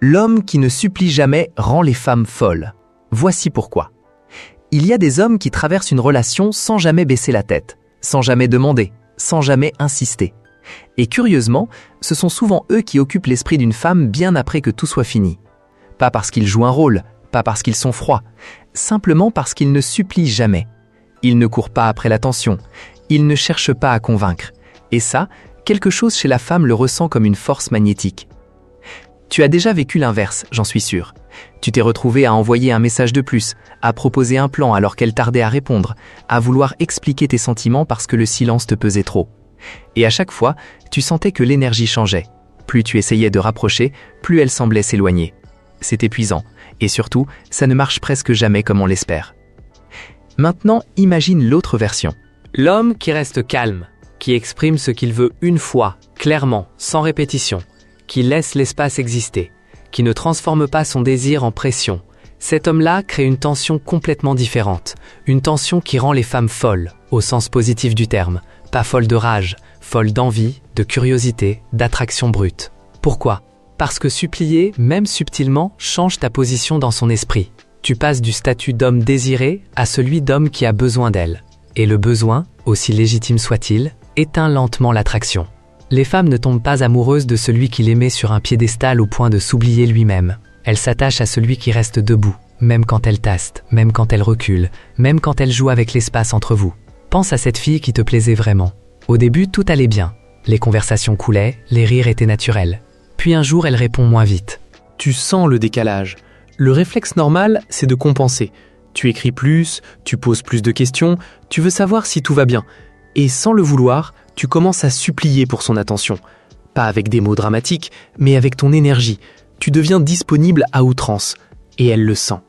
L'homme qui ne supplie jamais rend les femmes folles. Voici pourquoi. Il y a des hommes qui traversent une relation sans jamais baisser la tête, sans jamais demander, sans jamais insister. Et curieusement, ce sont souvent eux qui occupent l'esprit d'une femme bien après que tout soit fini. Pas parce qu'ils jouent un rôle, pas parce qu'ils sont froids, simplement parce qu'ils ne supplient jamais. Ils ne courent pas après l'attention, ils ne cherchent pas à convaincre. Et ça, quelque chose chez la femme le ressent comme une force magnétique. Tu as déjà vécu l'inverse, j'en suis sûr. Tu t'es retrouvé à envoyer un message de plus, à proposer un plan alors qu'elle tardait à répondre, à vouloir expliquer tes sentiments parce que le silence te pesait trop. Et à chaque fois, tu sentais que l'énergie changeait. Plus tu essayais de rapprocher, plus elle semblait s'éloigner. C'est épuisant, et surtout, ça ne marche presque jamais comme on l'espère. Maintenant, imagine l'autre version. L'homme qui reste calme, qui exprime ce qu'il veut une fois, clairement, sans répétition, qui laisse l'espace exister, qui ne transforme pas son désir en pression. Cet homme-là crée une tension complètement différente, une tension qui rend les femmes folles, au sens positif du terme, pas folles de rage, folles d'envie, de curiosité, d'attraction brute. Pourquoi ? Parce que supplier, même subtilement, change ta position dans son esprit. Tu passes du statut d'homme désiré à celui d'homme qui a besoin d'elle. Et le besoin, aussi légitime soit-il, éteint lentement l'attraction. Les femmes ne tombent pas amoureuses de celui qui les met sur un piédestal au point de s'oublier lui-même. Elles s'attachent à celui qui reste debout, même quand elle taste, même quand elle recule, même quand elle joue avec l'espace entre vous. Pense à cette fille qui te plaisait vraiment. Au début, tout allait bien. Les conversations coulaient, les rires étaient naturels. Puis un jour, elle répond moins vite. Tu sens le décalage. Le réflexe normal, c'est de compenser. Tu écris plus, tu poses plus de questions, tu veux savoir si tout va bien. Et sans le vouloir, tu commences à supplier pour son attention. Pas avec des mots dramatiques, mais avec ton énergie. Tu deviens disponible à outrance. Et elle le sent.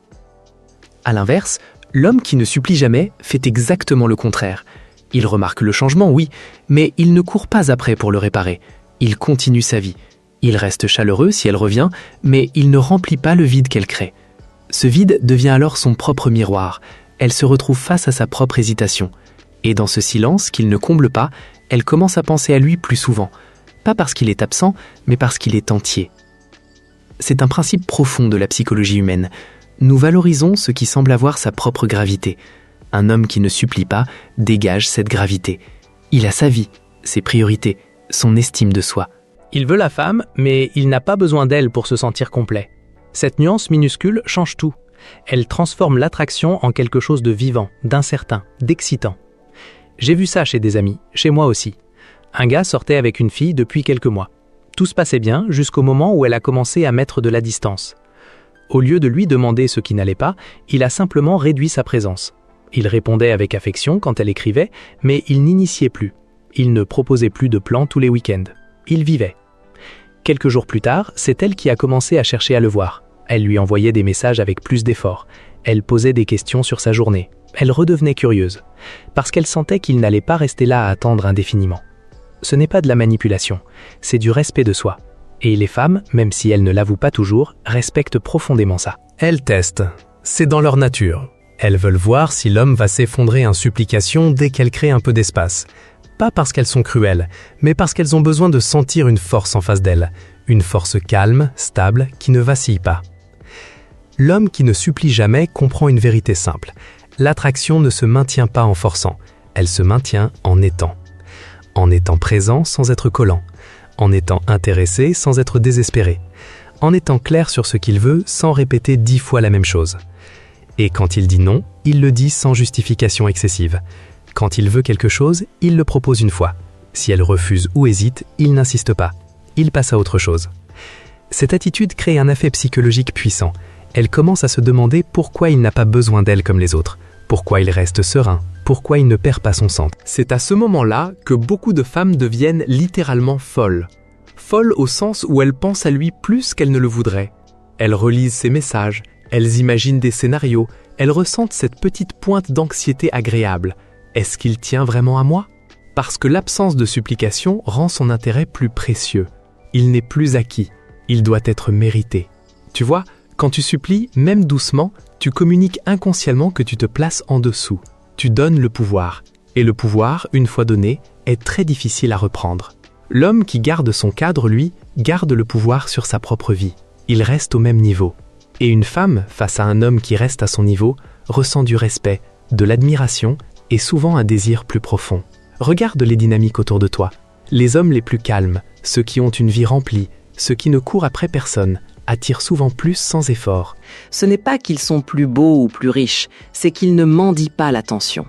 À l'inverse, l'homme qui ne supplie jamais fait exactement le contraire. Il remarque le changement, oui, mais il ne court pas après pour le réparer. Il continue sa vie. Il reste chaleureux si elle revient, mais il ne remplit pas le vide qu'elle crée. Ce vide devient alors son propre miroir. Elle se retrouve face à sa propre hésitation. Et dans ce silence qu'il ne comble pas, elle commence à penser à lui plus souvent. Pas parce qu'il est absent, mais parce qu'il est entier. C'est un principe profond de la psychologie humaine. Nous valorisons ce qui semble avoir sa propre gravité. Un homme qui ne supplie pas dégage cette gravité. Il a sa vie, ses priorités, son estime de soi. Il veut la femme, mais il n'a pas besoin d'elle pour se sentir complet. Cette nuance minuscule change tout. Elle transforme l'attraction en quelque chose de vivant, d'incertain, d'excitant. J'ai vu ça chez des amis, chez moi aussi. Un gars sortait avec une fille depuis quelques mois. Tout se passait bien jusqu'au moment où elle a commencé à mettre de la distance. Au lieu de lui demander ce qui n'allait pas, il a simplement réduit sa présence. Il répondait avec affection quand elle écrivait, mais il n'initiait plus. Il ne proposait plus de plans tous les week-ends. Il vivait. Quelques jours plus tard, c'est elle qui a commencé à chercher à le voir. Elle lui envoyait des messages avec plus d'efforts. Elle posait des questions sur sa journée. Elle redevenait curieuse, parce qu'elle sentait qu'il n'allait pas rester là à attendre indéfiniment. Ce n'est pas de la manipulation, c'est du respect de soi. Et les femmes, même si elles ne l'avouent pas toujours, respectent profondément ça. Elles testent. C'est dans leur nature. Elles veulent voir si l'homme va s'effondrer en supplication dès qu'elle crée un peu d'espace. Pas parce qu'elles sont cruelles, mais parce qu'elles ont besoin de sentir une force en face d'elles. Une force calme, stable, qui ne vacille pas. L'homme qui ne supplie jamais comprend une vérité simple. L'attraction ne se maintient pas en forçant, elle se maintient en étant. En étant présent sans être collant, en étant intéressé sans être désespéré, en étant clair sur ce qu'il veut sans répéter 10 fois la même chose. Et quand il dit non, il le dit sans justification excessive. Quand il veut quelque chose, il le propose une fois. Si elle refuse ou hésite, il n'insiste pas. Il passe à autre chose. Cette attitude crée un effet psychologique puissant. Elle commence à se demander pourquoi il n'a pas besoin d'elle comme les autres, pourquoi il reste serein, pourquoi il ne perd pas son centre. C'est à ce moment-là que beaucoup de femmes deviennent littéralement folles. Folles au sens où elles pensent à lui plus qu'elles ne le voudraient. Elles relisent ses messages, elles imaginent des scénarios, elles ressentent cette petite pointe d'anxiété agréable. Est-ce qu'il tient vraiment à moi ? Parce que l'absence de supplication rend son intérêt plus précieux. Il n'est plus acquis, il doit être mérité. Tu vois, quand tu supplies, même doucement, tu communiques inconsciemment que tu te places en dessous. Tu donnes le pouvoir. Et le pouvoir, une fois donné, est très difficile à reprendre. L'homme qui garde son cadre, lui, garde le pouvoir sur sa propre vie. Ils restent au même niveau. Et une femme, face à un homme qui reste à son niveau, ressent du respect, de l'admiration et souvent un désir plus profond. Regarde les dynamiques autour de toi. Les hommes les plus calmes, ceux qui ont une vie remplie, ceux qui ne courent après personne, attirent souvent plus sans effort. Ce n'est pas qu'ils sont plus beaux ou plus riches, c'est qu'ils ne mendient pas l'attention.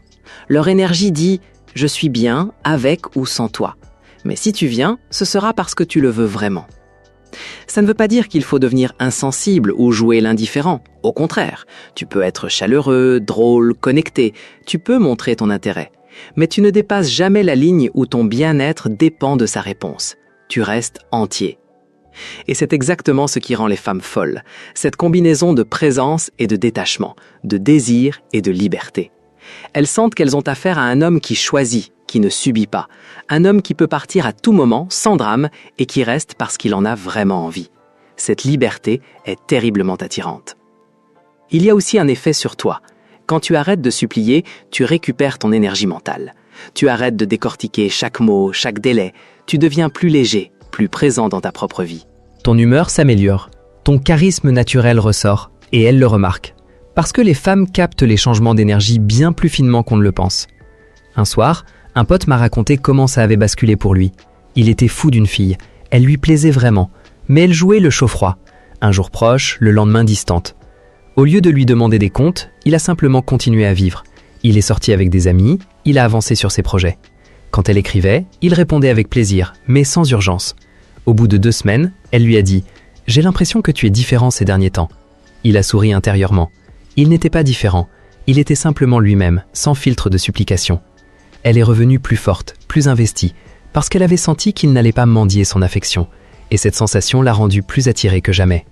Leur énergie dit « je suis bien avec ou sans toi ». Mais si tu viens, ce sera parce que tu le veux vraiment. Ça ne veut pas dire qu'il faut devenir insensible ou jouer l'indifférent. Au contraire, tu peux être chaleureux, drôle, connecté, tu peux montrer ton intérêt. Mais tu ne dépasses jamais la ligne où ton bien-être dépend de sa réponse. Tu restes entier. Et c'est exactement ce qui rend les femmes folles, cette combinaison de présence et de détachement, de désir et de liberté. Elles sentent qu'elles ont affaire à un homme qui choisit, qui ne subit pas, un homme qui peut partir à tout moment, sans drame, et qui reste parce qu'il en a vraiment envie. Cette liberté est terriblement attirante. Il y a aussi un effet sur toi. Quand tu arrêtes de supplier, tu récupères ton énergie mentale. Tu arrêtes de décortiquer chaque mot, chaque délai. Tu deviens plus léger, plus présent dans ta propre vie. Ton humeur s'améliore, ton charisme naturel ressort, et elles le remarquent. Parce que les femmes captent les changements d'énergie bien plus finement qu'on ne le pense. Un soir, un pote m'a raconté comment ça avait basculé pour lui. Il était fou d'une fille, elle lui plaisait vraiment, mais elle jouait le chaud-froid. Un jour proche, le lendemain distante. Au lieu de lui demander des comptes, il a simplement continué à vivre. Il est sorti avec des amis, il a avancé sur ses projets. Quand elle écrivait, il répondait avec plaisir, mais sans urgence. Au bout de 2 semaines, elle lui a dit « J'ai l'impression que tu es différent ces derniers temps ». Il a souri intérieurement. Il n'était pas différent, il était simplement lui-même, sans filtre de supplication. Elle est revenue plus forte, plus investie, parce qu'elle avait senti qu'il n'allait pas mendier son affection, et cette sensation l'a rendue plus attirée que jamais.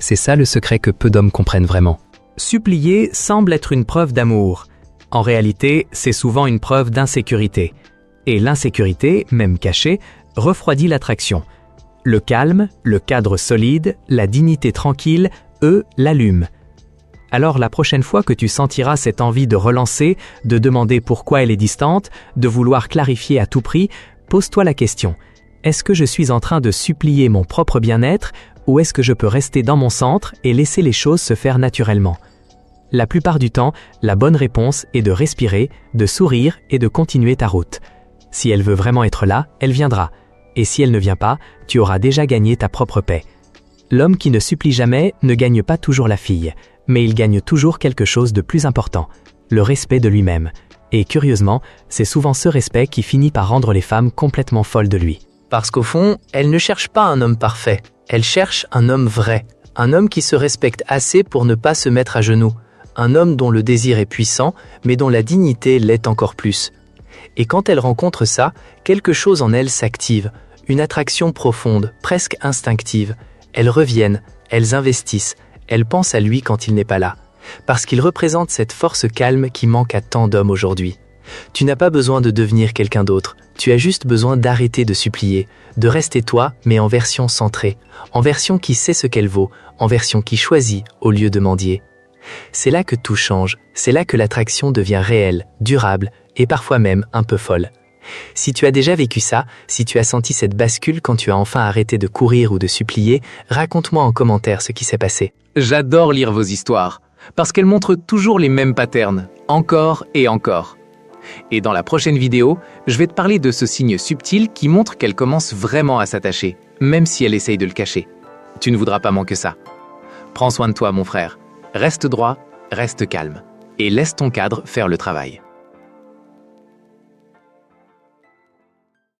C'est ça le secret que peu d'hommes comprennent vraiment. Supplier semble être une preuve d'amour. En réalité, c'est souvent une preuve d'insécurité. Et l'insécurité, même cachée, refroidit l'attraction. Le calme, le cadre solide, la dignité tranquille, eux, l'allument. Alors la prochaine fois que tu sentiras cette envie de relancer, de demander pourquoi elle est distante, de vouloir clarifier à tout prix, pose-toi la question. Est-ce que je suis en train de supplier mon propre bien-être ou est-ce que je peux rester dans mon centre et laisser les choses se faire naturellement ? La plupart du temps, la bonne réponse est de respirer, de sourire et de continuer ta route. Si elle veut vraiment être là, elle viendra. Et si elle ne vient pas, tu auras déjà gagné ta propre paix. L'homme qui ne supplie jamais ne gagne pas toujours la fille, mais il gagne toujours quelque chose de plus important, le respect de lui-même. Et curieusement, c'est souvent ce respect qui finit par rendre les femmes complètement folles de lui. Parce qu'au fond, elle ne cherche pas un homme parfait, elle cherche un homme vrai, un homme qui se respecte assez pour ne pas se mettre à genoux, un homme dont le désir est puissant, mais dont la dignité l'est encore plus. Et quand elle rencontre ça, quelque chose en elle s'active, une attraction profonde, presque instinctive. Elles reviennent, elles investissent, elles pensent à lui quand il n'est pas là, parce qu'il représente cette force calme qui manque à tant d'hommes aujourd'hui. Tu n'as pas besoin de devenir quelqu'un d'autre, tu as juste besoin d'arrêter de supplier, de rester toi, mais en version centrée, en version qui sait ce qu'elle vaut, en version qui choisit au lieu de mendier. C'est là que tout change, c'est là que l'attraction devient réelle, durable et parfois même un peu folle. Si tu as déjà vécu ça, si tu as senti cette bascule quand tu as enfin arrêté de courir ou de supplier, raconte-moi en commentaire ce qui s'est passé. J'adore lire vos histoires, parce qu'elles montrent toujours les mêmes patterns, encore et encore. Et dans la prochaine vidéo, je vais te parler de ce signe subtil qui montre qu'elle commence vraiment à s'attacher, même si elle essaye de le cacher. Tu ne voudras pas manquer ça. Prends soin de toi, mon frère. Reste droit, reste calme, et laisse ton cadre faire le travail.